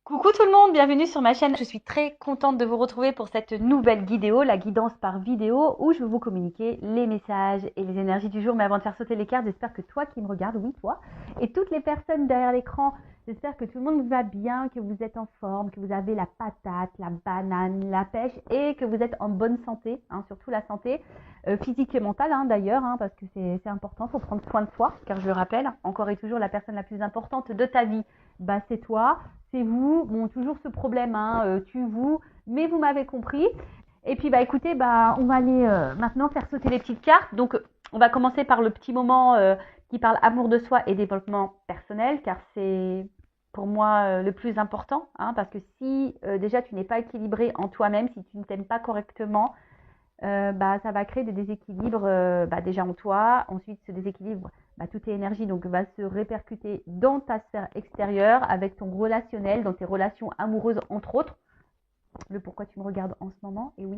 Coucou tout le monde, bienvenue sur ma chaîne. Je suis très contente de vous retrouver pour cette nouvelle vidéo, la guidance par vidéo, où je vais vous communiquer les messages et les énergies du jour. Mais avant de faire sauter les cartes, j'espère que toi qui me regardes, oui toi, et toutes les personnes derrière l'écran, j'espère que tout le monde va bien, que vous êtes en forme, que vous avez la patate, la banane, la pêche et que vous êtes en bonne santé, surtout la santé physique et mentale d'ailleurs, parce que c'est important, il faut prendre soin de soi, car je le rappelle, encore et toujours la personne la plus importante de ta vie, c'est toi. C'est vous, bon, toujours ce problème, tu, vous, mais vous m'avez compris. Et puis, écoutez, on va aller maintenant faire sauter les petites cartes. Donc, on va commencer par le petit moment qui parle amour de soi et développement personnel, car c'est pour moi le plus important, parce que si déjà tu n'es pas équilibré en toi-même, si tu ne t'aimes pas correctement, ça va créer des déséquilibres déjà en toi. Ensuite, ce déséquilibre, toutes tes énergies donc, va se répercuter dans ta sphère extérieure avec ton relationnel, dans tes relations amoureuses entre autres. Le pourquoi tu me regardes en ce moment, et oui.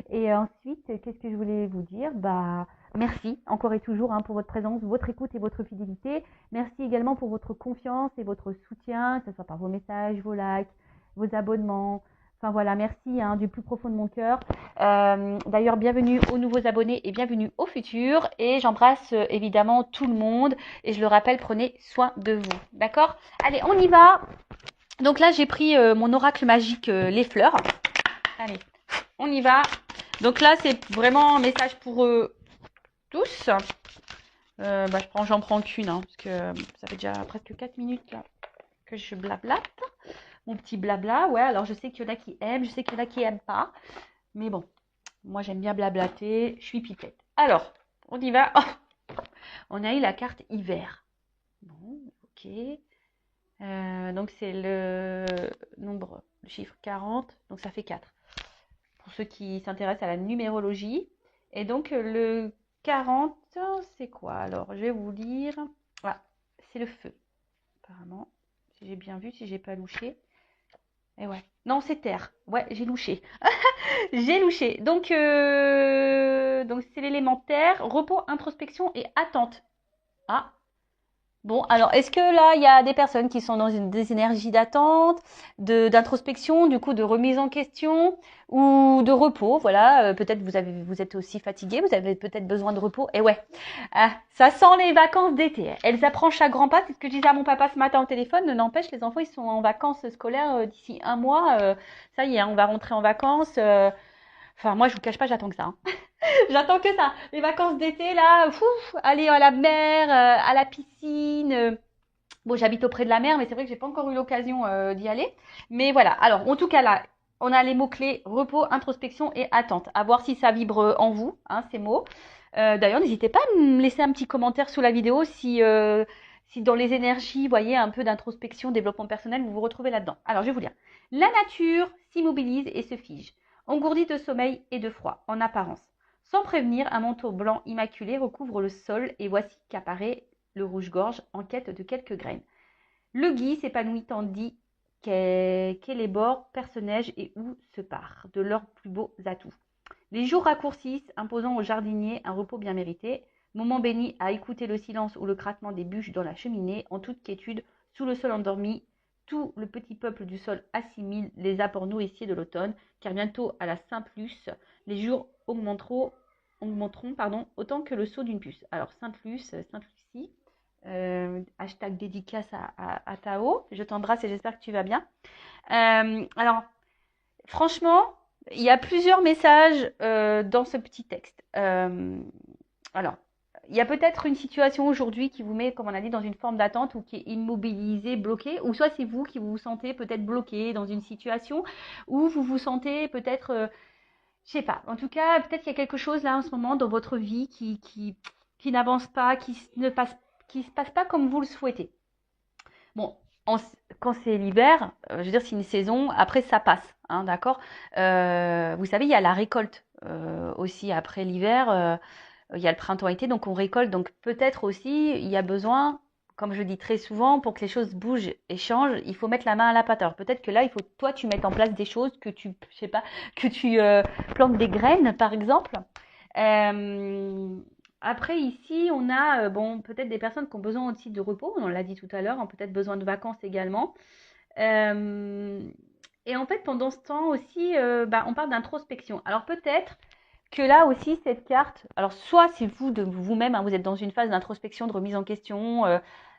Et ensuite, qu'est-ce que je voulais vous dire? Merci encore et toujours pour votre présence, votre écoute et votre fidélité. Merci également pour votre confiance et votre soutien, que ce soit par vos messages, vos likes, vos abonnements. Enfin voilà, merci du plus profond de mon cœur. D'ailleurs, bienvenue aux nouveaux abonnés et bienvenue aux futurs. Et j'embrasse évidemment tout le monde. Et je le rappelle, prenez soin de vous. D'accord? Allez, on y va. Donc là, j'ai pris mon oracle magique, les fleurs. Allez, on y va. Donc là, c'est vraiment un message pour tous. J'en prends qu'une, parce que ça fait déjà presque 4 minutes là que je blablate. Mon petit blabla, ouais, alors je sais qu'il y en a qui aiment, je sais qu'il y en a qui aiment pas. Mais bon, moi j'aime bien blablater, je suis pipette. Alors, on y va. Oh, on a eu la carte hiver. Bon, ok. Donc c'est le nombre, le chiffre 40, donc ça fait 4. Pour ceux qui s'intéressent à la numérologie. Et donc le 40, c'est quoi? Alors, je vais vous lire. Voilà, c'est le feu, apparemment. Si j'ai bien vu, si j'ai pas louché. Et ouais. Non, c'est terre. Ouais, j'ai louché. J'ai louché. Donc c'est l'élémentaire, repos, introspection et attente. Ah, bon, alors est-ce que là, il y a des personnes qui sont dans des énergies d'attente, d'introspection, du coup de remise en question ou de repos, voilà, peut-être vous êtes aussi fatigué, vous avez peut-être besoin de repos. Et ouais, ça sent les vacances d'été. Elles approchent à grands pas, c'est ce que je disais à mon papa ce matin au téléphone, n'empêche, les enfants, ils sont en vacances scolaires d'ici un mois, ça y est, on va rentrer en vacances. Enfin, moi, je vous cache pas, j'attends que ça. J'attends que ça. Les vacances d'été, là, aller à la mer, à la piscine. Bon, j'habite auprès de la mer, mais c'est vrai que j'ai pas encore eu l'occasion d'y aller. Mais voilà. Alors, en tout cas, là, on a les mots-clés repos, introspection et attente. À voir si ça vibre en vous, ces mots. D'ailleurs, n'hésitez pas à me laisser un petit commentaire sous la vidéo si dans les énergies, vous voyez, un peu d'introspection, développement personnel, vous vous retrouvez là-dedans. Alors, je vais vous lire. La nature s'immobilise et se fige, engourdie de sommeil et de froid, en apparence. Sans prévenir, un manteau blanc immaculé recouvre le sol et voici qu'apparaît le rouge-gorge en quête de quelques graines. Le gui s'épanouit tandis qu'est les bords perce-neige et où se part de leurs plus beaux atouts. Les jours raccourcissent, imposant aux jardiniers un repos bien mérité, moment béni à écouter le silence ou le craquement des bûches dans la cheminée, en toute quiétude, sous le sol endormi, tout le petit peuple du sol assimile les apports nourriciers de l'automne, car bientôt à la Saint-Luce, les jours augmenteront autant que le saut d'une puce. Alors Sainte-Luce, Sainte-Lucie, hashtag dédicace à Tao, je t'embrasse et j'espère que tu vas bien. Alors, franchement, il y a plusieurs messages dans ce petit texte. Alors, il y a peut-être une situation aujourd'hui qui vous met, comme on a dit, dans une forme d'attente ou qui est immobilisée, bloquée, ou soit c'est vous qui vous sentez peut-être bloqué dans une situation, ou vous vous sentez peut-être, je sais pas, en tout cas, peut-être qu'il y a quelque chose là en ce moment dans votre vie qui n'avance pas, qui se passe pas comme vous le souhaitez. Bon, quand c'est l'hiver, je veux dire, c'est une saison, après ça passe, d'accord. Vous savez, il y a la récolte aussi après l'hiver, il y a le printemps-été, donc on récolte. Donc peut-être aussi, il y a besoin, comme je dis très souvent, pour que les choses bougent et changent, il faut mettre la main à la pâte. Alors peut-être que là, il faut toi, tu mettes en place des choses, je sais pas, que tu plantes des graines, par exemple. Euh, Après, ici, on a peut-être des personnes qui ont besoin aussi de repos, on l'a dit tout à l'heure, ont peut-être besoin de vacances également. Euh, et en fait, pendant ce temps aussi, on parle d'introspection. Alors peut-être que là aussi, cette carte, alors soit c'est vous de vous-même, hein, vous êtes dans une phase d'introspection, de remise en question,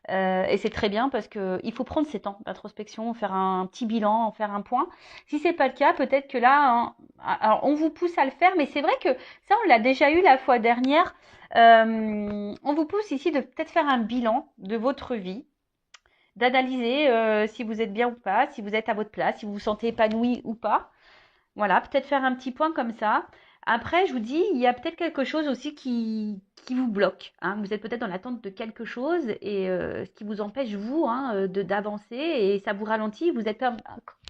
et c'est très bien parce que il faut prendre ces temps d'introspection, faire un petit bilan, faire un point. Si c'est pas le cas, peut-être que là, hein, alors on vous pousse à le faire, mais c'est vrai que ça, on l'a déjà eu la fois dernière. On vous pousse ici de peut-être faire un bilan de votre vie, d'analyser si vous êtes bien ou pas, si vous êtes à votre place, si vous vous sentez épanoui ou pas. Voilà, peut-être faire un petit point comme ça. Après, je vous dis, il y a peut-être quelque chose aussi qui vous bloque, hein. Vous êtes peut-être dans l'attente de quelque chose et ce qui vous empêche, vous, hein, d'avancer et ça vous ralentit. Vous êtes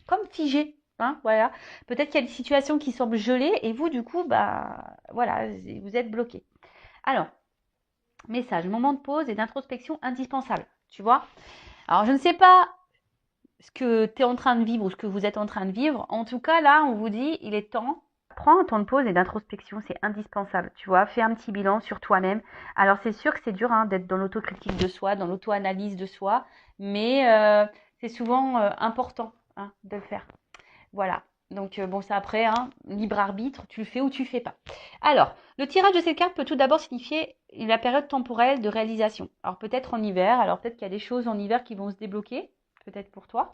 comme figé. Hein, voilà. Peut-être qu'il y a une situation qui semble gelée et vous, du coup, bah, voilà, vous êtes bloqué. Alors, message, moment de pause et d'introspection indispensable. Tu vois? Alors, je ne sais pas ce que tu es en train de vivre ou ce que vous êtes en train de vivre. En tout cas, là, on vous dit, il est temps. Prends un temps de pause et d'introspection, c'est indispensable, tu vois. Fais un petit bilan sur toi-même. Alors, c'est sûr que c'est dur hein, d'être dans l'autocritique de soi, dans l'auto-analyse de soi, mais c'est souvent important hein, de le faire. Voilà. Donc, bon, c'est après, hein, libre arbitre, tu le fais ou tu le fais pas. Alors, le tirage de cette carte peut tout d'abord signifier la période temporelle de réalisation. Alors, peut-être en hiver, alors peut-être qu'il y a des choses en hiver qui vont se débloquer, peut-être pour toi.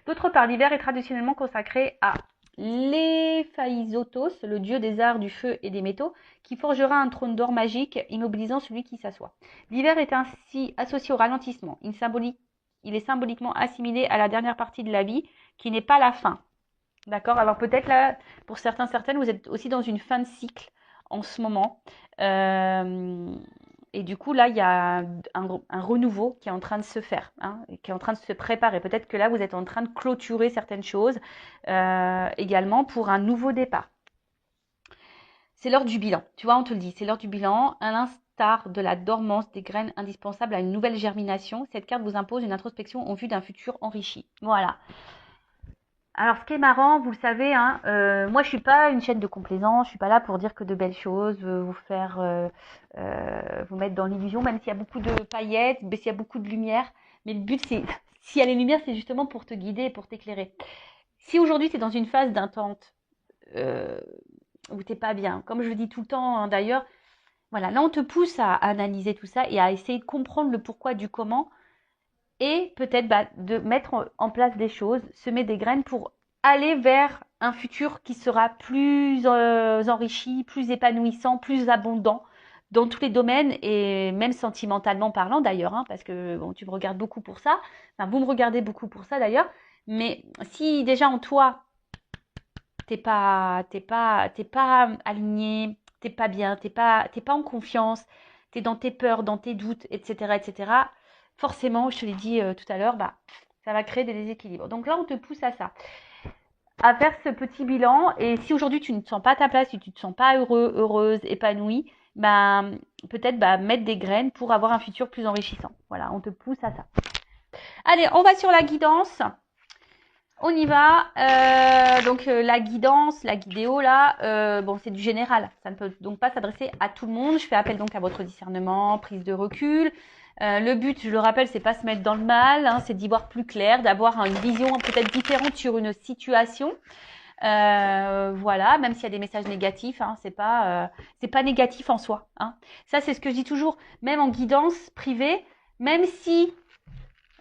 D'autre part, l'hiver est traditionnellement consacré à l'Héphaïstos, le dieu des arts, du feu et des métaux, qui forgera un trône d'or magique, immobilisant celui qui s'assoit. L'hiver est ainsi associé au ralentissement. Il est symboliquement assimilé à la dernière partie de la vie, qui n'est pas la fin. D'accord? Alors peut-être là, pour certains, certaines, vous êtes aussi dans une fin de cycle en ce moment. Et du coup, là, il y a un renouveau qui est en train de se faire, hein, qui est en train de se préparer. Peut-être que là, vous êtes en train de clôturer certaines choses également pour un nouveau départ. C'est l'heure du bilan. Tu vois, on te le dit, c'est l'heure du bilan. À l'instar de la dormance des graines indispensables à une nouvelle germination, cette carte vous impose une introspection en vue d'un futur enrichi. Voilà. Alors, ce qui est marrant, vous le savez, hein, moi, je suis pas une chaîne de complaisance. Je suis pas là pour dire que de belles choses, vous faire, vous mettre dans l'illusion, même s'il y a beaucoup de paillettes, s'il y a beaucoup de lumière. Mais le but, c'est, s'il y a les lumières, c'est justement pour te guider et pour t'éclairer. Si aujourd'hui, tu es dans une phase d'attente euh, où t'es pas bien, comme je le dis tout le temps, hein, d'ailleurs, voilà, là, on te pousse à analyser tout ça et à essayer de comprendre le pourquoi du comment et peut-être de mettre en place des choses, semer des graines pour aller vers un futur qui sera plus enrichi, plus épanouissant, plus abondant dans tous les domaines et même sentimentalement parlant d'ailleurs, hein, parce que bon, tu me regardes beaucoup pour ça, enfin vous me regardez beaucoup pour ça d'ailleurs, mais si déjà en toi t'es pas aligné, t'es pas bien, t'es pas en confiance, t'es dans tes peurs, dans tes doutes, etc., etc. Forcément, je te l'ai dit tout à l'heure, bah, ça va créer des déséquilibres. Donc là, on te pousse à ça, à faire ce petit bilan. Et si aujourd'hui tu ne te sens pas à ta place, si tu ne te sens pas heureux, heureuse, épanouie, bah, peut-être mettre des graines pour avoir un futur plus enrichissant. Voilà, on te pousse à ça. Allez, on va sur la guidance. On y va. Donc la guidance, la guidéo là, bon c'est du général. Ça ne peut donc pas s'adresser à tout le monde. Je fais appel donc à votre discernement, prise de recul. Le but, je le rappelle, c'est pas se mettre dans le mal, hein, c'est d'y voir plus clair, d'avoir une vision peut-être différente sur une situation. Voilà, même s'il y a des messages négatifs, hein, c'est pas négatif en soi. Hein. Ça c'est ce que je dis toujours, même en guidance privée, même si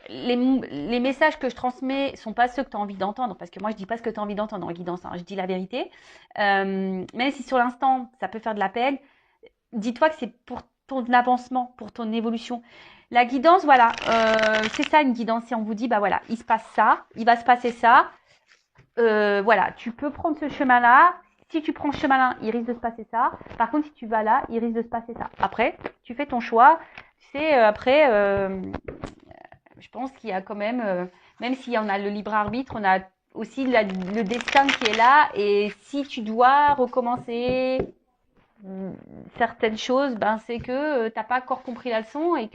les messages que je transmets sont pas ceux que tu as envie d'entendre, parce que moi je dis pas ce que tu as envie d'entendre en guidance, hein, je dis la vérité. Même si sur l'instant ça peut faire de la peine, dis-toi que c'est pour ton avancement, pour ton évolution. La guidance, voilà, c'est ça une guidance. Si on vous dit, bah voilà, il se passe ça, il va se passer ça, voilà, tu peux prendre ce chemin-là. Si tu prends ce chemin-là, il risque de se passer ça. Par contre, si tu vas là, il risque de se passer ça. Après, tu fais ton choix. Tu sais, après, je pense qu'il y a quand même s'il y en a le libre arbitre, on a aussi le destin qui est là. Et si tu dois recommencer certaines choses, ben c'est que t'as pas encore compris la leçon et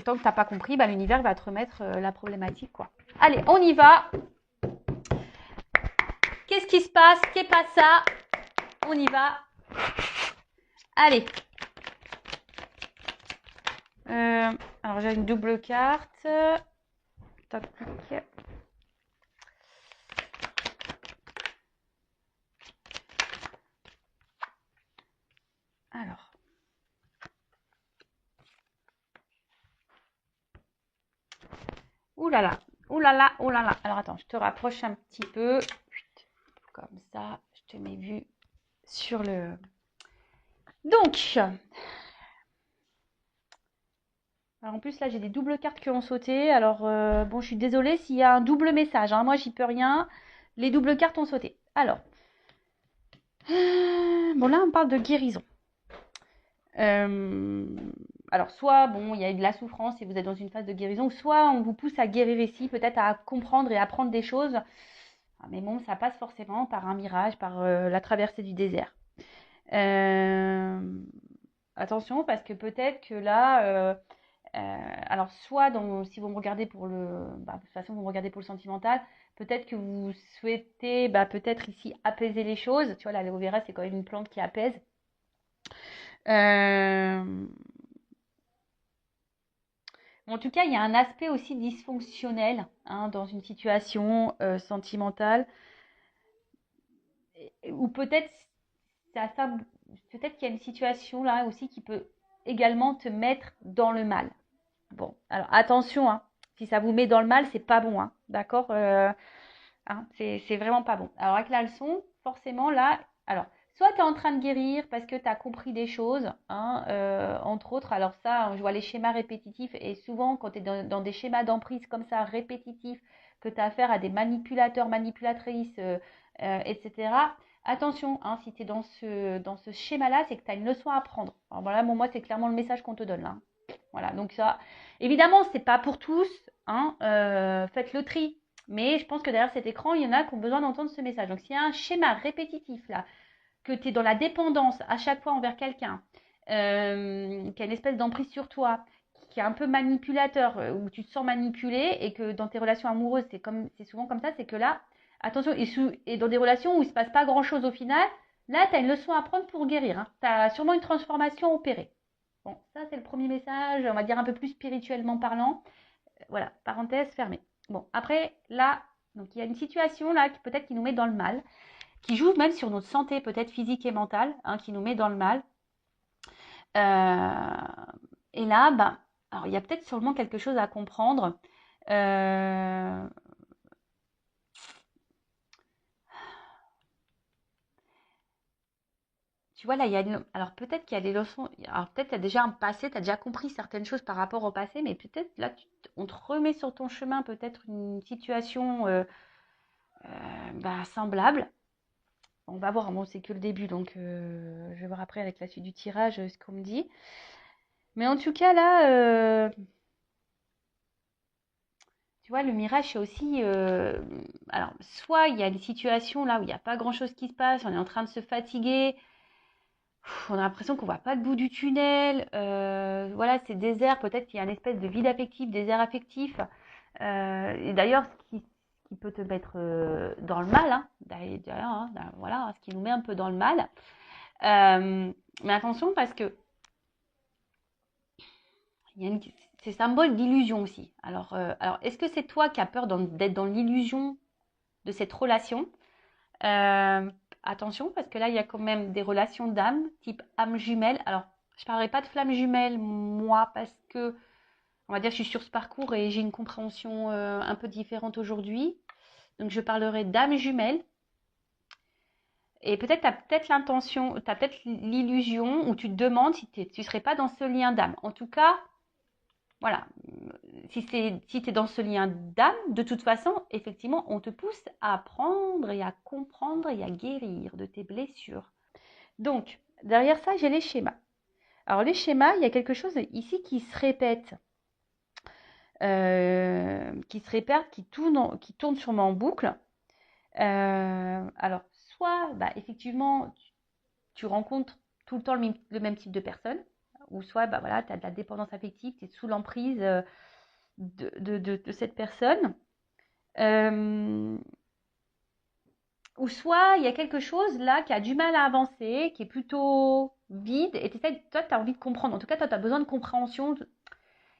tant que t'as pas compris, ben l'univers va te remettre la problématique quoi. Allez, on y va. Qu'est-ce qui se passe? Qu'est pas ça? On y va. Allez. Alors j'ai une double carte. tactique. Alors. Ouh là là, ouh là là, ouh là là. Alors attends, je te rapproche un petit peu. Comme ça, je te mets vue sur le... Donc, alors en plus là j'ai des doubles cartes qui ont sauté. Alors bon, je suis désolée s'il y a un double message, hein. Moi j'y peux rien. Les doubles cartes ont sauté. Alors, bon là on parle de guérison. Alors soit bon, il y a eu de la souffrance et vous êtes dans une phase de guérison, soit on vous pousse à guérir ici, peut-être à comprendre et apprendre des choses. Mais bon, ça passe forcément par un mirage, par la traversée du désert. Attention parce que peut-être que là, alors soit si vous me regardez pour le, de toute façon vous me regardez pour le sentimental, peut-être que vous souhaitez, peut-être ici apaiser les choses. Tu vois, l'aloe vera c'est quand même une plante qui apaise. En tout cas, il y a un aspect aussi dysfonctionnel dans une situation sentimentale, ou peut-être peut-être qu'il y a une situation là aussi qui peut également te mettre dans le mal. Bon, alors attention, si ça vous met dans le mal, c'est pas bon, d'accord, c'est vraiment pas bon. Alors avec la leçon, forcément là, alors soit tu es en train de guérir parce que tu as compris des choses, entre autres. Alors ça, je vois les schémas répétitifs et souvent quand tu es dans des schémas d'emprise comme ça, répétitifs, que tu as affaire à des manipulateurs, manipulatrices, etc. Attention, si tu es dans ce schéma-là, c'est que tu as une leçon à apprendre. Alors voilà, moi, c'est clairement le message qu'on te donne là. Voilà, donc ça, évidemment, c'est pas pour tous, faites le tri. Mais je pense que derrière cet écran, il y en a qui ont besoin d'entendre ce message. Donc, s'il y a un schéma répétitif là, que tu es dans la dépendance à chaque fois envers quelqu'un, qui a une espèce d'emprise sur toi, qui est un peu manipulateur, où tu te sens manipulé et que dans tes relations amoureuses, c'est souvent comme ça, c'est que là, attention, et dans des relations où il ne se passe pas grand-chose au final, là, tu as une leçon à prendre pour guérir. Tu as sûrement une transformation opérée. Bon, ça, c'est le premier message, on va dire un peu plus spirituellement parlant. Voilà, parenthèse fermée. Bon, après, là, donc il y a une situation là qui peut-être qui nous met dans le mal, qui joue même sur notre santé, peut-être physique et mentale, qui nous met dans le mal. Et là, alors il y a peut-être sûrement quelque chose à comprendre. Tu vois, là, alors peut-être qu'il y a des leçons. Alors peut-être tu as déjà un passé, tu as déjà compris certaines choses par rapport au passé, mais peut-être là, on te remet sur ton chemin peut-être une situation semblable. On va voir, bon, c'est que le début, donc je vais voir après avec la suite du tirage ce qu'on me dit. Mais en tout cas, là, tu vois, le mirage, c'est aussi... alors, soit il y a une situation là où il n'y a pas grand-chose qui se passe, on est en train de se fatiguer, on a l'impression qu'on ne voit pas le bout du tunnel, voilà, c'est désert, peut-être qu'il y a une espèce de vide affectif, désert affectif. Et d'ailleurs, ce qui peut te mettre dans le mal, d'ailleurs, voilà, ce qui nous met un peu dans le mal. Mais attention parce que c'est symbole d'illusion aussi. Alors est-ce que c'est toi qui as peur d'être dans l'illusion de cette relation? Attention, parce que là, il y a quand même des relations d'âme, type âme jumelle. Alors, je ne parlerai pas de flamme jumelle, moi, parce que, on va dire, je suis sur ce parcours et j'ai une compréhension un peu différente aujourd'hui. Donc, je parlerai d'âme jumelle. Et peut-être tu as peut-être l'intention, tu as peut-être l'illusion où tu te demandes si tu ne serais pas dans ce lien d'âme. En tout cas, voilà, si tu es dans ce lien d'âme, de toute façon, effectivement, on te pousse à apprendre et à comprendre et à guérir de tes blessures. Donc, derrière ça, j'ai les schémas. Alors, les schémas, il y a quelque chose ici qui se répète. Qui tourne sûrement en boucle. Alors, soit, effectivement, tu rencontres tout le temps le même type de personne, ou soit, voilà, tu as de la dépendance affective, tu es sous l'emprise de cette personne. Ou soit, il y a quelque chose là qui a du mal à avancer, qui est plutôt vide, et toi, tu as envie de comprendre. En tout cas, toi, tu as besoin de compréhension.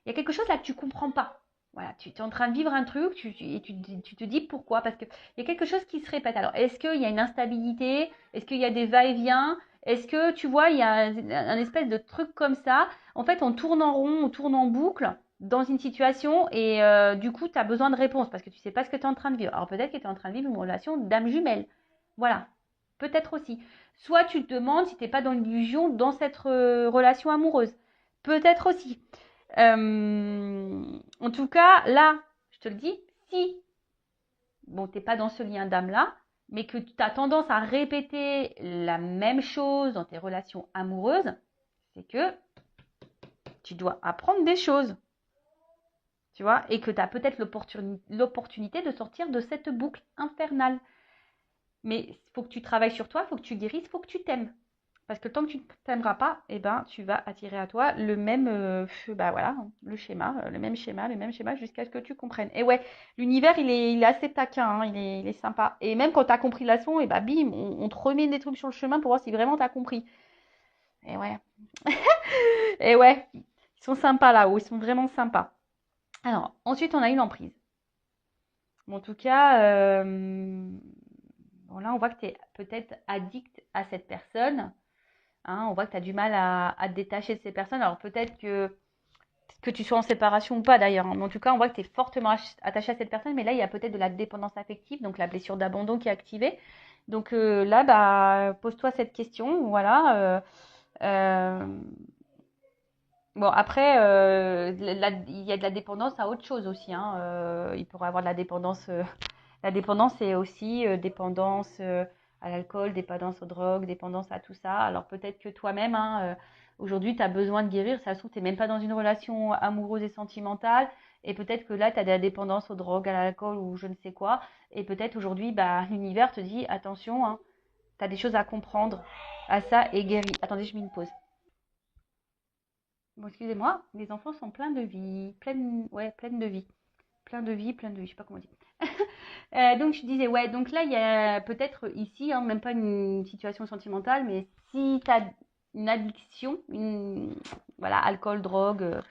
Il y a quelque chose là que tu ne comprends pas. Voilà, tu es en train de vivre un truc et tu te dis pourquoi. Parce qu'il y a quelque chose qui se répète. Alors, est-ce qu'il y a une instabilité? Est-ce qu'il y a des va-et-vient? Est-ce que, tu vois, il y a un espèce de truc comme ça? En fait, on tourne en rond, on tourne en boucle dans une situation et du coup, tu as besoin de réponses parce que tu sais pas ce que tu es en train de vivre. Alors, peut-être que tu es en train de vivre une relation d'âme jumelle. Voilà, peut-être aussi. Soit tu te demandes si tu n'es pas dans l'illusion dans cette relation amoureuse. Peut-être aussi. En tout cas, là, je te le dis, si bon, t'es pas dans ce lien d'âme-là, mais que tu as tendance à répéter la même chose dans tes relations amoureuses, c'est que tu dois apprendre des choses, tu vois, et que tu as peut-être l'opportunité de sortir de cette boucle infernale. Mais il faut que tu travailles sur toi, il faut que tu guérisses, il faut que tu t'aimes. Parce que tant que tu ne t'aimeras pas, eh ben, tu vas attirer à toi le même, bah voilà, le même schéma jusqu'à ce que tu comprennes. Et ouais, l'univers, il est assez taquin, hein, il est sympa. Et même quand tu as compris la leçon, et bah bim, on te remet des trucs sur le chemin pour voir si vraiment tu as compris. Et ouais, et ouais, ils sont sympas là-haut, ils sont vraiment sympas. Alors, ensuite, on a eu l'emprise. Bon, en tout cas, bon, là, on voit que tu es peut-être addict à cette personne. Hein, on voit que tu as du mal à te détacher de ces personnes. Alors peut-être que tu sois en séparation ou pas d'ailleurs. Hein, mais en tout cas, on voit que tu es fortement attaché à cette personne. Mais là, il y a peut-être de la dépendance affective, donc la blessure d'abandon qui est activée. Donc là, bah, pose-toi cette question. Voilà. Euh, bon, après, il y a de la dépendance à autre chose aussi. Hein, il pourrait y avoir de la dépendance. La dépendance, c'est aussi dépendance à l'alcool, dépendance aux drogues, dépendance à tout ça. Alors peut-être que toi-même, hein, aujourd'hui, tu as besoin de guérir. Ça se trouve, tu n'es même pas dans une relation amoureuse et sentimentale. Et peut-être que là, tu as de la dépendance aux drogues, à l'alcool ou je ne sais quoi. Et peut-être aujourd'hui, bah, l'univers te dit, attention, hein, tu as des choses à comprendre à ça et guéris. Attendez, je mets une pause. Bon, excusez-moi, les enfants sont pleins de vie. Ouais, pleines de vie. Plein de vie, je sais pas comment dire. Donc je disais, ouais, donc là, il y a peut-être ici, hein, même pas une situation sentimentale, mais si tu as une addiction, voilà, alcool, drogue,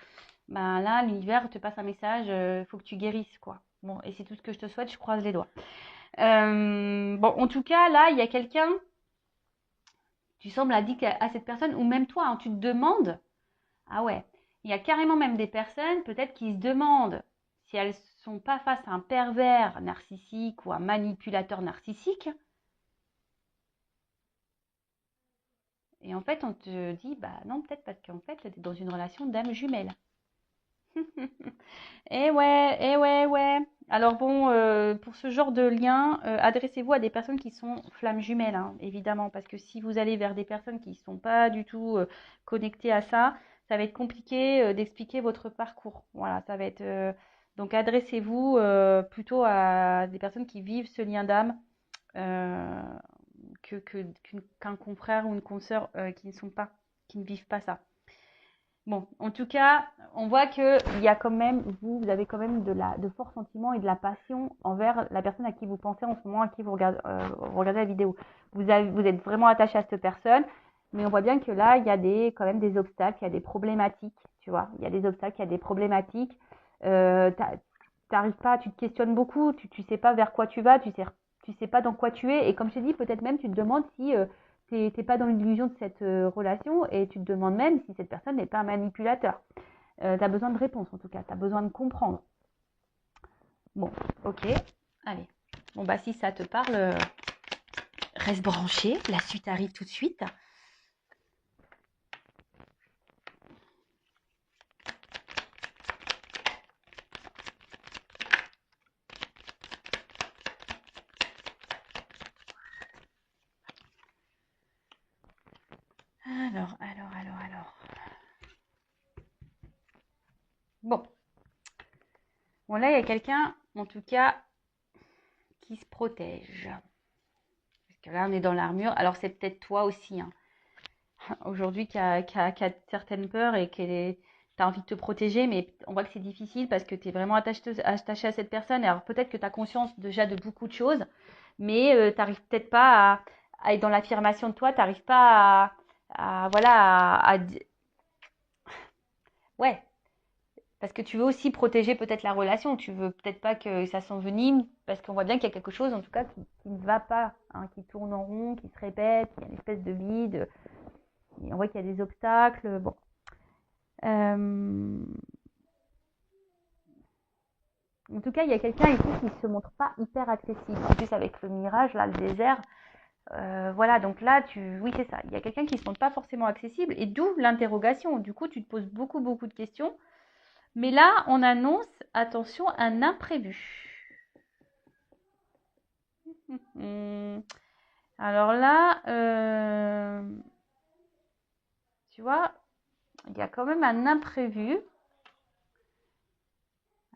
ben là, l'univers te passe un message, il faut que tu guérisses, quoi. Bon, et c'est tout ce que je te souhaite, je croise les doigts. Bon, en tout cas, là, il y a quelqu'un, tu sembles addict à cette personne, ou même toi, hein, tu te demandes, ah ouais, il y a carrément même des personnes, peut-être, qui se demandent si elles sont pas face à un pervers narcissique ou un manipulateur narcissique. Et en fait, on te dit, bah non, peut-être parce qu'en fait, tu es dans une relation d'âme jumelle. Eh ouais, ouais. Alors bon, pour ce genre de lien, adressez-vous à des personnes qui sont flammes jumelles, hein, évidemment, parce que si vous allez vers des personnes qui ne sont pas du tout connectées à ça, ça va être compliqué d'expliquer votre parcours. Voilà, ça va être donc adressez-vous plutôt à des personnes qui vivent ce lien d'âme euh, qu'un confrère ou une consoeur qui ne vivent pas ça. Bon, en tout cas, on voit que il y a quand même, vous avez quand même de forts sentiments et de la passion envers la personne à qui vous pensez en ce moment, à qui vous regardez la vidéo. Vous êtes vraiment attaché à cette personne, mais on voit bien que là, il y a quand même des obstacles, il y a des problématiques, tu vois. Il y a des obstacles, il y a des problématiques. T'arrives pas, tu te questionnes beaucoup, tu sais pas vers quoi tu vas, tu sais pas dans quoi tu es, et comme je t'ai dit, peut-être même tu te demandes si t'es pas dans l'illusion de cette relation et tu te demandes même si cette personne n'est pas un manipulateur. Tu as besoin de réponses en tout cas, tu as besoin de comprendre. Bon, ok, allez. Bon, bah si ça te parle, reste branché, la suite arrive tout de suite. Alors. Bon. Bon, là, il y a quelqu'un, en tout cas, qui se protège. Parce que là, on est dans l'armure. Alors, c'est peut-être toi aussi, hein, aujourd'hui, qui a certaines peurs et qui as envie de te protéger, mais on voit que c'est difficile parce que tu es vraiment attaché à cette personne. Et alors, peut-être que tu as conscience déjà de beaucoup de choses, mais tu n'arrives peut-être pas à être dans l'affirmation de toi, tu n'arrives pas voilà, ouais, Parce que tu veux aussi protéger peut-être la relation. Tu veux peut-être pas que ça s'envenime, parce qu'on voit bien qu'il y a quelque chose, en tout cas, qui ne va pas, hein, qui tourne en rond, qui se répète, il y a une espèce de vide. Et on voit qu'il y a des obstacles. Bon. Euh, En tout cas, il y a quelqu'un ici qui ne se montre pas hyper accessible. En plus, avec le mirage, là, le désert, voilà, donc là, oui, c'est ça. Il y a quelqu'un qui ne se montre pas forcément accessible, et d'où l'interrogation. Du coup, tu te poses beaucoup, beaucoup de questions. Mais là, on annonce, attention, un imprévu. Alors là, tu vois, il y a quand même un imprévu.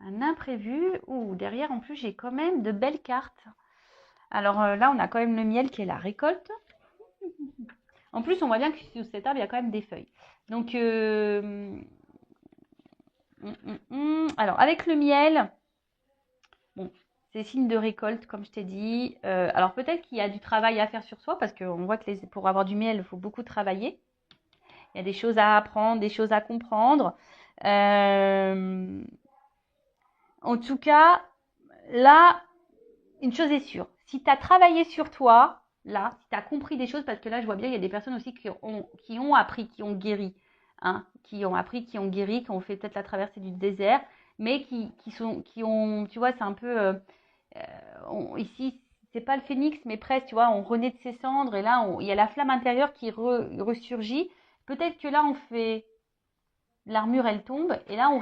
Un imprévu. Ouh, derrière, en plus, j'ai quand même de belles cartes. Alors là, on a quand même le miel qui est la récolte. En plus, on voit bien que sous cet arbre, il y a quand même des feuilles. Donc, alors, avec le miel, bon, c'est signe de récolte, comme je t'ai dit. Alors, peut-être qu'il y a du travail à faire sur soi, parce qu'on voit que pour avoir du miel, il faut beaucoup travailler. Il y a des choses à apprendre, des choses à comprendre. En tout cas, là, une chose est sûre. Si tu as travaillé sur toi, là, si tu as compris des choses, parce que là, je vois bien, il y a des personnes aussi qui ont appris, qui ont guéri, hein, qui ont appris, qui ont guéri, qui ont fait peut-être la traversée du désert, mais qui ont, tu vois, c'est un peu, ici, c'est pas le phénix, mais presque, tu vois, on renaît de ses cendres, et là, il y a la flamme intérieure qui ressurgit. Peut-être que là, on fait, l'armure, elle tombe, et là, on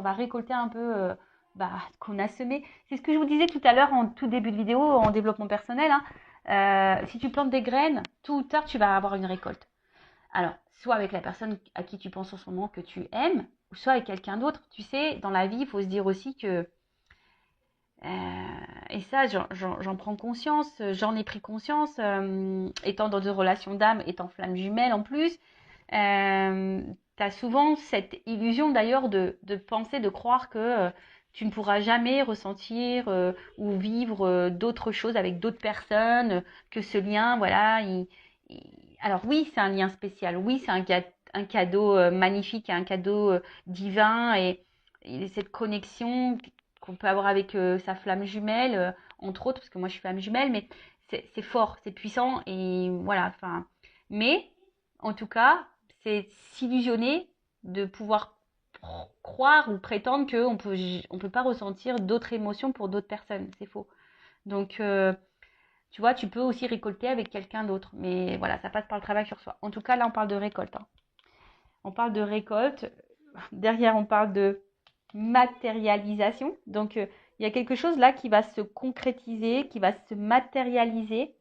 va récolter un peu ce qu'on a semé. C'est ce que je vous disais tout à l'heure en tout début de vidéo, en développement personnel, hein. Si tu plantes des graines, tôt ou tard, tu vas avoir une récolte. Alors, soit avec la personne à qui tu penses en ce moment que tu aimes, ou soit avec quelqu'un d'autre. Tu sais, dans la vie, il faut se dire aussi que, et ça, j'en prends conscience, j'en ai pris conscience, étant dans deux relations d'âme, étant flamme jumelle en plus, tu as souvent cette illusion d'ailleurs de penser, de croire que tu ne pourras jamais ressentir ou vivre d'autres choses avec d'autres personnes, que ce lien, voilà. Alors oui, c'est un lien spécial, oui, c'est un cadeau magnifique, un cadeau divin, et cette connexion qu'on peut avoir avec sa flamme jumelle, entre autres, parce que moi je suis flamme jumelle, mais c'est fort, c'est puissant, et voilà, enfin. Mais, en tout cas, c'est s'illusionner de pouvoir croire ou prétendre on peut pas ressentir d'autres émotions pour d'autres personnes. C'est faux. Donc, tu vois, tu peux aussi récolter avec quelqu'un d'autre. Mais voilà, ça passe par le travail sur soi. En tout cas, là, on parle de récolte, hein. On parle de récolte. Derrière, on parle de matérialisation. Donc, il y a quelque chose là qui va se concrétiser, qui va se matérialiser.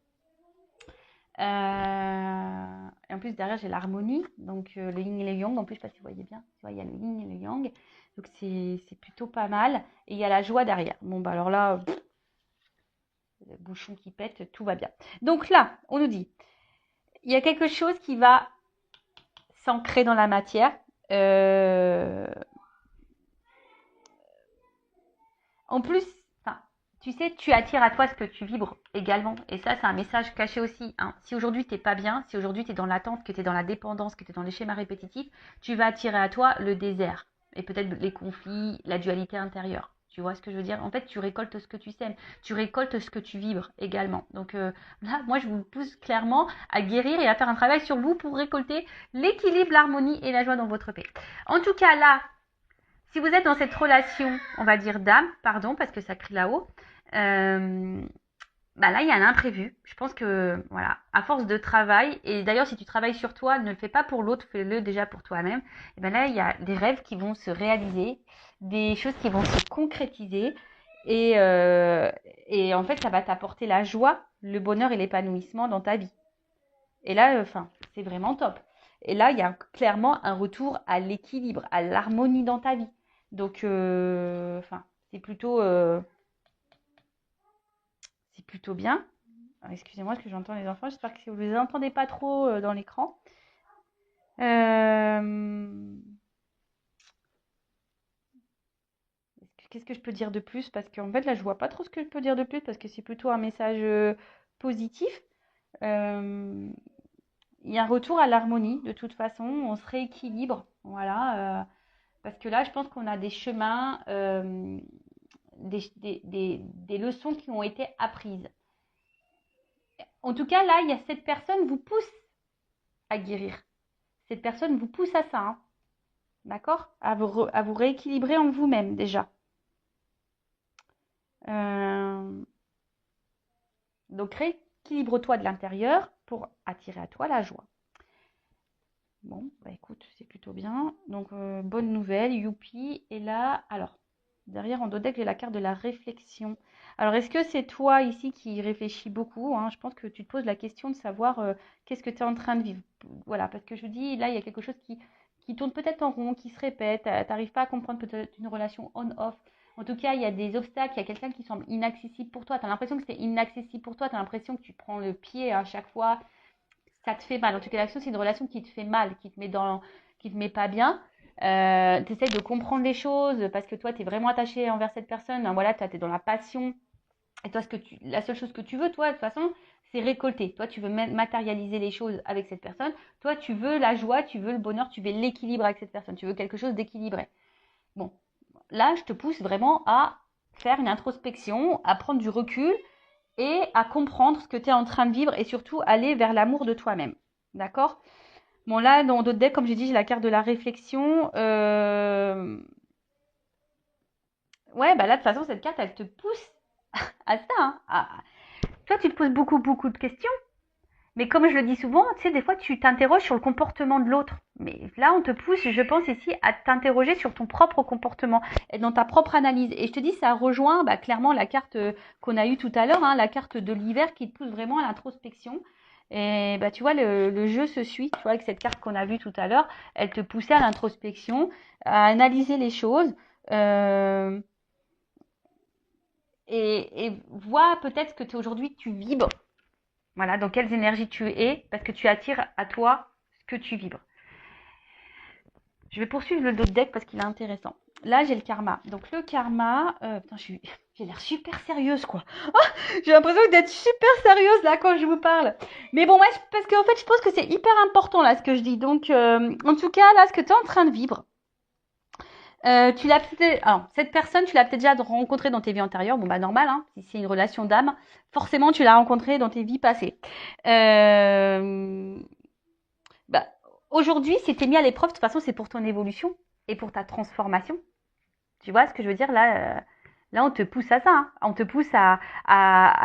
Et en plus, derrière, j'ai l'harmonie, donc le yin et le yang. En plus, je ne sais pas si vous voyez bien, tu vois, il y a le yin et le yang. Donc, c'est plutôt pas mal. Et il y a la joie derrière. Bon, bah alors là, le bouchon qui pète, tout va bien. Donc là, on nous dit, il y a quelque chose qui va s'ancrer dans la matière. En plus, enfin, tu sais, tu attires à toi ce que tu vibres également. Et ça, c'est un message caché aussi, hein. Si aujourd'hui, tu n'es pas bien, si aujourd'hui, tu es dans l'attente, que tu es dans la dépendance, que tu es dans les schémas répétitifs, tu vas attirer à toi le désert. Et peut-être les conflits, la dualité intérieure. Tu vois ce que je veux dire? En fait, tu récoltes ce que tu sèmes. Tu récoltes ce que tu vibres également. Donc là, moi, je vous pousse clairement à guérir et à faire un travail sur vous pour récolter l'équilibre, l'harmonie et la joie dans votre paix. En tout cas, là, si vous êtes dans cette relation, on va dire d'âme, pardon, parce que ça crie là-haut, là, il y a un imprévu. Je pense que, voilà, à force de travail, et d'ailleurs, si tu travailles sur toi, ne le fais pas pour l'autre, fais-le déjà pour toi-même. Et bien là, il y a des rêves qui vont se réaliser, des choses qui vont se concrétiser, et en fait, ça va t'apporter la joie, le bonheur et l'épanouissement dans ta vie. Et là, c'est vraiment top. Et là, il y a clairement un retour à l'équilibre, à l'harmonie dans ta vie. Donc, c'est plutôt bien. Alors, excusez-moi, est-ce que j'entends les enfants? J'espère que vous ne les entendez pas trop dans l'écran. Qu'est-ce que je peux dire de plus? Parce qu'en fait, là, je vois pas trop ce que je peux dire de plus parce que c'est plutôt un message positif. Il y a un retour à l'harmonie, de toute façon. On se rééquilibre. Voilà. Parce que là, je pense qu'on a des chemins, des leçons qui ont été apprises. En tout cas, là, il y a cette personne vous pousse à guérir. Cette personne vous pousse à ça, hein. D'accord? À vous rééquilibrer en vous-même déjà. Donc, rééquilibre-toi de l'intérieur pour attirer à toi la joie. Bon, bah écoute, c'est plutôt bien. Donc, bonne nouvelle, youpi. Et là, alors, derrière en dos deck, j'ai la carte de la réflexion. Alors, est-ce que c'est toi ici qui réfléchis beaucoup, hein? Je pense que tu te poses la question de savoir qu'est-ce que tu es en train de vivre. Voilà, parce que je dis, là, il y a quelque chose qui tourne peut-être en rond, qui se répète. Tu n'arrives pas à comprendre peut-être une relation on-off. En tout cas, il y a des obstacles, il y a quelqu'un qui semble inaccessible pour toi. Tu as l'impression que c'est inaccessible pour toi. Tu as l'impression que tu prends le pied à chaque fois. Ça te fait mal. En tout cas, l'action, c'est une relation qui te fait mal, qui te met pas bien. Tu essaies de comprendre les choses parce que toi, tu es vraiment attaché envers cette personne. Ben voilà, tu es dans la passion. Et toi, la seule chose que tu veux, toi, de toute façon, c'est récolter. Toi, tu veux matérialiser les choses avec cette personne. Toi, tu veux la joie, tu veux le bonheur, tu veux l'équilibre avec cette personne. Tu veux quelque chose d'équilibré. Bon, là, je te pousse vraiment à faire une introspection, à prendre du recul et à comprendre ce que tu es en train de vivre et surtout aller vers l'amour de toi-même. D'accord? Bon, là, dans d'autres decks, comme j'ai dit, j'ai la carte de la réflexion. Ouais, bah là, de toute façon, cette carte, elle te pousse à ça, hein. Toi, tu te poses beaucoup, beaucoup de questions. Mais comme je le dis souvent, tu sais, des fois, tu t'interroges sur le comportement de l'autre. Mais là, on te pousse, je pense ici, à t'interroger sur ton propre comportement et dans ta propre analyse. Et je te dis, ça rejoint clairement la carte qu'on a eue tout à l'heure, hein, la carte de l'hiver qui te pousse vraiment à l'introspection. Et tu vois, le jeu se suit, tu vois, avec cette carte qu'on a vue tout à l'heure, elle te poussait à l'introspection, à analyser les choses. Euh, et vois peut-être que aujourd'hui tu vibres. Voilà, dans quelles énergies tu es, parce que tu attires à toi ce que tu vibres. Je vais poursuivre le d'autres deck parce qu'il est intéressant. Là, j'ai le karma. Donc, le karma... putain, j'ai l'air super sérieuse, quoi. Oh, j'ai l'impression d'être super sérieuse, là, quand je vous parle. Mais bon, parce qu'en fait, je pense que c'est hyper important, là, ce que je dis. Donc, en tout cas, là, ce que tu es en train de vivre, tu l'as peut-être... Alors, cette personne, tu l'as peut-être déjà rencontrée dans tes vies antérieures. Bon, bah, normal, hein. Si c'est une relation d'âme, forcément, tu l'as rencontrée dans tes vies passées. Bah, aujourd'hui, si tu es mis à l'épreuve, de toute façon, c'est pour ton évolution et pour ta transformation. Tu vois ce que je veux dire là, là, on te pousse à ça, hein. On te pousse à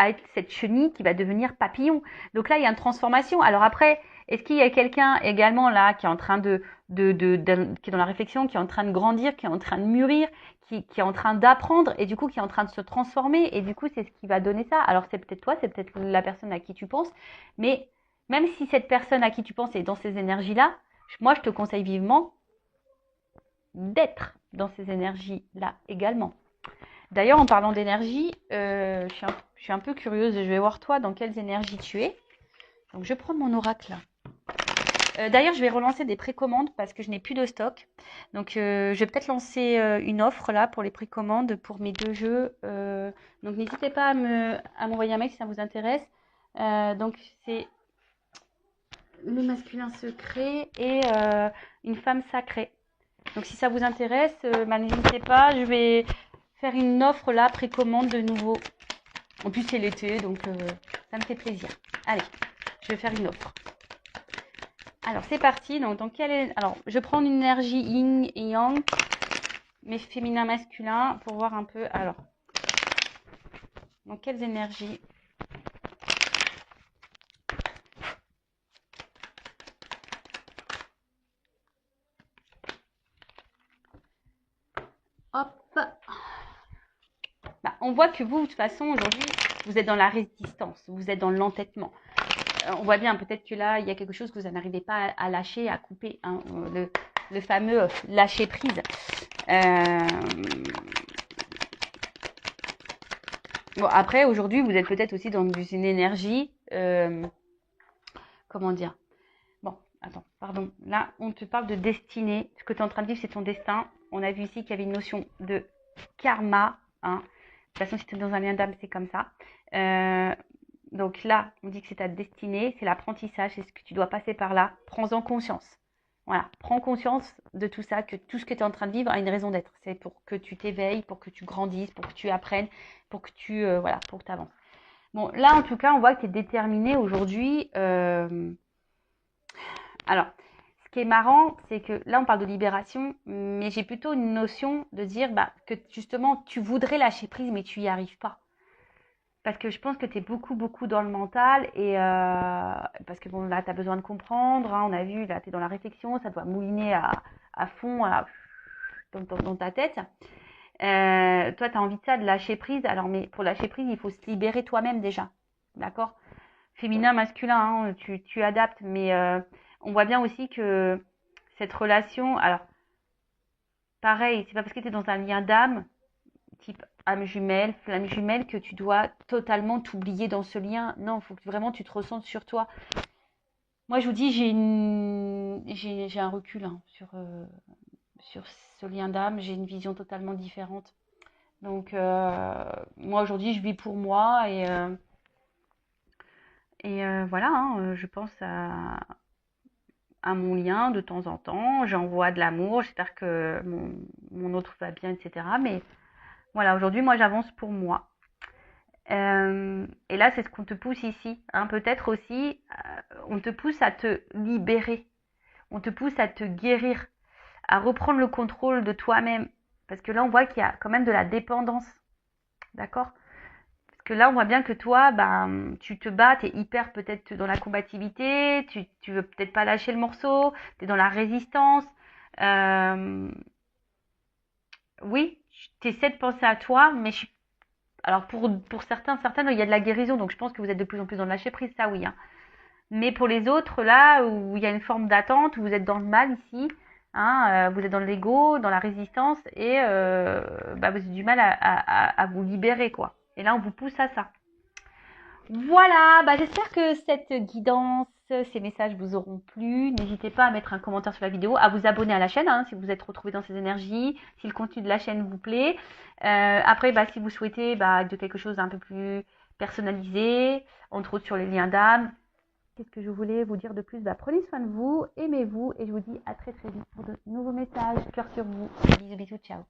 être cette chenille qui va devenir papillon. Donc là, il y a une transformation. Alors après, est-ce qu'il y a quelqu'un également là qui est en train qui est dans la réflexion, qui est en train de grandir, qui est en train de mûrir, qui est en train d'apprendre et du coup qui est en train de se transformer et du coup c'est ce qui va donner ça. Alors c'est peut-être toi, c'est peut-être la personne à qui tu penses, mais même si cette personne à qui tu penses est dans ces énergies-là, moi je te conseille vivement d'être dans ces énergies-là également. D'ailleurs, en parlant d'énergie, je suis un peu curieuse. Je vais voir toi dans quelles énergies tu es. Donc, je vais prendre mon oracle là. D'ailleurs, je vais relancer des précommandes parce que je n'ai plus de stock. Donc, je vais peut-être lancer une offre là pour les précommandes pour mes deux jeux. Donc, n'hésitez pas à m'envoyer un mail si ça vous intéresse. Donc, c'est le masculin secret et une femme sacrée. Donc si ça vous intéresse, n'hésitez pas, je vais faire une offre là, précommande de nouveau. En plus c'est l'été, donc ça me fait plaisir. Allez, je vais faire une offre. Alors c'est parti, donc alors je prends une énergie yin et yang, mais féminin masculin, pour voir un peu. Alors, dans quelles énergies? Hop. On voit que vous, de toute façon, aujourd'hui, vous êtes dans la résistance, vous êtes dans l'entêtement. On voit bien, peut-être que là, il y a quelque chose que vous n'arrivez pas à lâcher, à couper, hein, le fameux lâcher prise. Bon, après, aujourd'hui, vous êtes peut-être aussi dans une énergie, comment dire? Bon, attends, pardon. Là, on te parle de destinée. Ce que tu es en train de vivre, c'est ton destin. On a vu ici qu'il y avait une notion de karma, hein. De toute façon, si tu es dans un lien d'âme, c'est comme ça. Donc là, on dit que c'est ta destinée, c'est l'apprentissage, c'est ce que tu dois passer par là. Prends-en conscience. Voilà, prends conscience de tout ça, que tout ce que tu es en train de vivre a une raison d'être. C'est pour que tu t'éveilles, pour que tu grandisses, pour que tu apprennes, pour que tu voilà, pour que tu avances. Bon, là en tout cas, on voit que tu es déterminé aujourd'hui. Alors, ce qui est marrant, c'est que là on parle de libération, mais j'ai plutôt une notion de dire que justement tu voudrais lâcher prise, mais tu n'y arrives pas. Parce que je pense que tu es beaucoup, beaucoup dans le mental et parce que bon, là, tu as besoin de comprendre. Hein, on a vu, là, tu es dans la réflexion, ça doit mouliner à fond dans ta tête. Toi, tu as envie de ça, de lâcher prise. Alors, mais pour lâcher prise, il faut se libérer toi-même déjà. D'accord? Féminin, masculin, hein, tu adaptes. Mais on voit bien aussi que cette relation, alors, pareil, c'est pas parce que tu es dans un lien d'âme type âme jumelle, flamme jumelle, que tu dois totalement t'oublier dans ce lien. Non, il faut que vraiment tu te ressentes sur toi. Moi, je vous dis, j'ai un recul hein, sur ce lien d'âme. J'ai une vision totalement différente. Donc, moi, aujourd'hui, je vis pour moi et voilà, hein, je pense à mon lien de temps en temps. J'envoie de l'amour. J'espère que mon autre va bien, etc. Mais voilà, aujourd'hui, moi, j'avance pour moi. Et là, c'est ce qu'on te pousse ici. Hein. Peut-être aussi, on te pousse à te libérer. On te pousse à te guérir, à reprendre le contrôle de toi-même. Parce que là, on voit qu'il y a quand même de la dépendance. D'accord? Parce que là, on voit bien que toi, tu te bats, tu es hyper peut-être dans la combativité, tu veux peut-être pas lâcher le morceau, tu es dans la résistance. Euh, oui, tu essaies de penser à toi, mais alors pour certaines, il y a de la guérison, donc je pense que vous êtes de plus en plus dans le lâcher prise, ça oui. Hein. Mais pour les autres, là où il y a une forme d'attente, où vous êtes dans le mal ici, hein, vous êtes dans l'ego, dans la résistance, et vous avez du mal à vous libérer, quoi. Et là, on vous pousse à ça. Voilà, j'espère que cette guidance, ces messages vous auront plu. N'hésitez pas à mettre un commentaire sur la vidéo, à vous abonner à la chaîne hein, si vous êtes retrouvé dans ces énergies, si le contenu de la chaîne vous plaît. Après, si vous souhaitez de quelque chose d'un peu plus personnalisé, entre autres sur les liens d'âme. Qu'est-ce que je voulais vous dire de plus? Prenez soin de vous, aimez-vous et je vous dis à très très vite pour de nouveaux messages. Cœur sur vous. Bisous bisous, ciao.